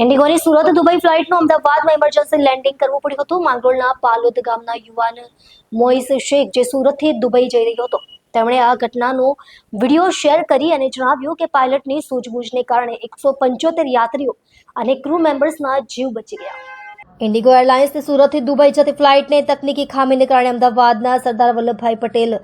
ઇન્ડિગોની Surat Dubai ફ્લાઇટનું અમદાવાદમાં emergency landing કરવું પડ્યું હતું. માંગરોળના પાલોદ ગામના યુવાન મોઇસ શેખ જે સુરતથી દુબઈ જઈ રહ્યો હતો, તેમણે આ ઘટનાનો વિડીયો શેર કરી અને જણાવ્યું કે પાયલટની સૂઝબૂછને કારણે 175 યાત્રીઓ અને ક્રૂ મેમ્બર્સના જીવ બચી ગયા. ઇન્ડિગો એરલાઇન્સની સુરતથી દુબઈ જતી ફ્લાઇટને તકનીકી ખામીને કારણે અમદાવાદના સરદાર વલ્લભભાઈ પટેલ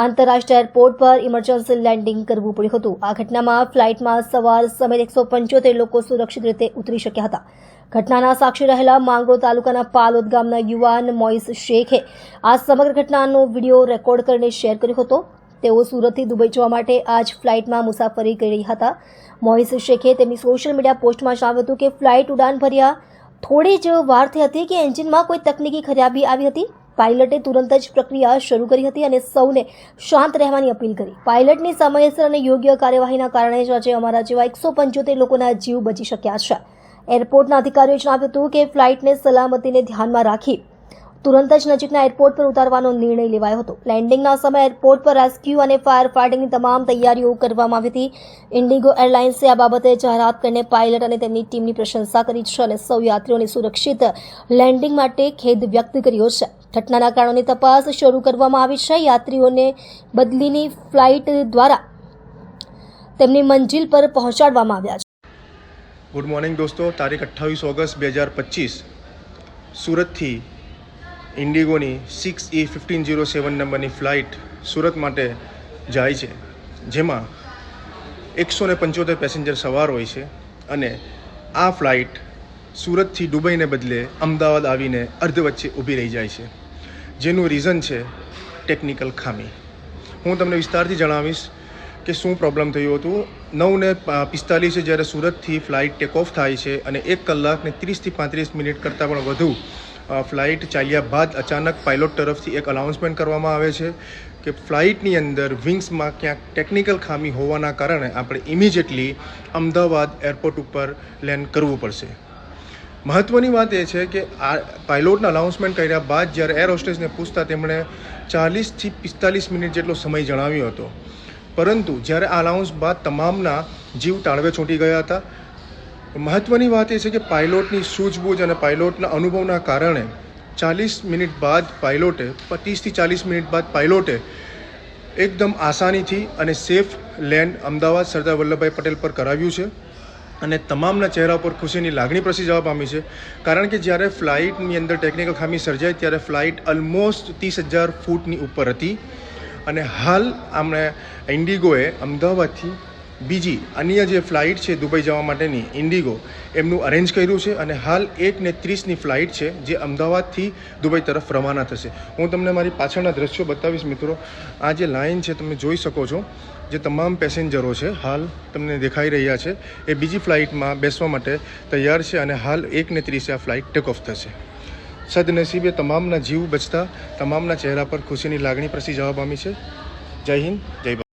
આંતરરાષ્ટ્રીય એરપોર્ટ પર ઇમરજન્સી લેન્ડિંગ કરવું પડ્યું હતું. આ ઘટનામાં ફ્લાઇટમાં સવાર સમેત 175 લોકો સુરક્ષિત રીતે ઉતરી શક્યા હતા. ઘટનાના સાક્ષી રહેલા માંગરોળ તાલુકાના પાલોદ ગામના યુવાન મોઇસ શેખે આ સમગ્ર ઘટનાનો વિડીયો રેકોર્ડ કરીને શેર કર્યો હતો. તેઓ સુરતથી દુબઈ જવા માટે આ જ ફ્લાઇટમાં મુસાફરી કરી રહ્યા હતા. મોઇસ શેખે તેમની સોશિયલ મીડિયા પોસ્ટમાં જણાવ્યું હતું કે ફ્લાઇટ ઉડાન ભર્યા થોડી જ વાર થઈ હતી કે એન્જિનમાં કોઈ તકનીકી ખરાબી આવી હતી. પાયલટે તુરંત જ પ્રક્રિયા શરૂ કરી હતી અને સૌને શાંત રહેવાની અપીલ કરી. પાયલટની સમયસર અને યોગ્ય કાર્યવાહીના કારણે જ આજે અમારા જેવા 175 લોકોના જીવ બચી શક્યા છે. એરપોર્ટના અધિકારીઓએ જણાવ્યું હતું કે ફ્લાઇટને સલામતીને ધ્યાનમાં રાખી તુરંત જ નજીકના એરપોર્ટ પર ઉતારવાનો નિર્ણય લેવાયો હતો. લેન્ડિંગના સમયે એરપોર્ટ પર રેસ્ક્યુ અને ફાયર ફાઇટિંગની તમામ તૈયારીઓ કરવામાં આવી હતી. ઇન્ડિગો એરલાઇન્સે આ બાબતે જાહેરાત કરીને પાયલટ અને તેમની ટીમની પ્રશંસા કરી છે અને સૌ યાત્રીઓની સુરક્ષિત લેન્ડિંગ માટે ખેદ વ્યક્ત કર્યો છે. ઘટનાના કારણોની તપાસ શરૂ કરવામાં આવી છે. યાત્રીઓને બદલીની ફ્લાઇટ દ્વારા તેમની મંજિલ પર પહોંચાડવામાં આવ્યા છે. ગુડ મોર્નિંગ દોસ્તો, તારીખ 28 ઓગસ્ટ 2025 સુરતથી ઇન્ડિગોની 6E1507 નંબરની ફ્લાઇટ સુરત માટે જાય છે, જેમાં 175 પેસેન્જર સવાર હોય છે અને આ ફ્લાઇટ સુરતથી દુબઈને બદલે અમદાવાદ આવીને અર્ધ વચ્ચે ઊભી રહી જાય છે, જેનું રીઝન છે ટેકનિકલ ખામી. હું તમને વિસ્તારથી જણાવીશ કે શું પ્રોબ્લેમ થયું હતું. 9:45 જ્યારે સુરતથી ફ્લાઇટ ટેક ઓફ થાય છે અને 1 કલાક ને 30 થી 35 મિનિટ કરતાં પણ વધુ ફ્લાઇટ ચાલ્યા બાદ અચાનક પાયલોટ તરફથી એક અનાઉન્સમેન્ટ કરવામાં આવે છે કે ફ્લાઇટની અંદર વિંગ્સમાં ક્યાંક ટેકનિકલ ખામી હોવાના કારણે આપણે ઇમિડિયેટલી અમદાવાદ એરપોર્ટ ઉપર લેન્ડ કરવું પડશે. મહત્ત્વની વાત એ છે કે આ પાયલોટના અનાઉન્સમેન્ટ કર્યા બાદ જ્યારે એર હોસ્ટેસને પૂછતા તેમણે 40 થી 45 મિનિટ જેટલો સમય જણાવ્યો હતો, પરંતુ જ્યારે આ અનાઉન્સ બાદ તમામના જીવ તાળવે ચોંટી ગયા હતા. મહત્ત્વની વાત એ છે કે પાયલોટની સૂઝબૂછ અને પાયલોટના અનુભવના કારણે 40 મિનિટ બાદ પાયલોટે 25 થી 40 મિનિટ બાદ પાયલોટે એકદમ આસાનીથી અને સેફ લેન્ડ અમદાવાદ સરદાર વલ્લભભાઈ પટેલ પર કરાવ્યું છે અને તમામના ચહેરા પર ખુશીની લાગણી પ્રસરી જવા પામી છે. કારણ કે જ્યારે ફ્લાઇટની અંદર ટેકનિકલ ખામી સર્જાઈ ત્યારે ફ્લાઇટ ઓલમોસ્ટ 30,000 ફૂટની ઉપર હતી અને હાલ આપણે ઇન્ડિગોએ અમદાવાદથી બીજી અન્ય જે ફ્લાઇટ છે દુબઈ જવા માટેની ઇન્ડિગો એમનું અરેન્જ કર્યું છે અને હાલ 1:30ની ફ્લાઇટ છે જે અમદાવાદથી દુબઈ તરફ રવાના થશે. હું તમને મારી પાછળના દ્રશ્યો બતાવીશ મિત્રો. આ જે લાઇન છે તમે જોઈ શકો છો, જે તમામ પેસેન્જરો છે હાલ તમને દેખાઈ રહ્યા છે એ બીજી ફ્લાઇટમાં બેસવા માટે તૈયાર છે અને હાલ 1:30 આ ફ્લાઇટ ટેક ઓફ થશે. સદનસીબે તમામના જીવ બચતા તમામના ચહેરા પર ખુશીની લાગણી પ્રસરી જવા પામી છે. જય હિન્દ, જય ભારત.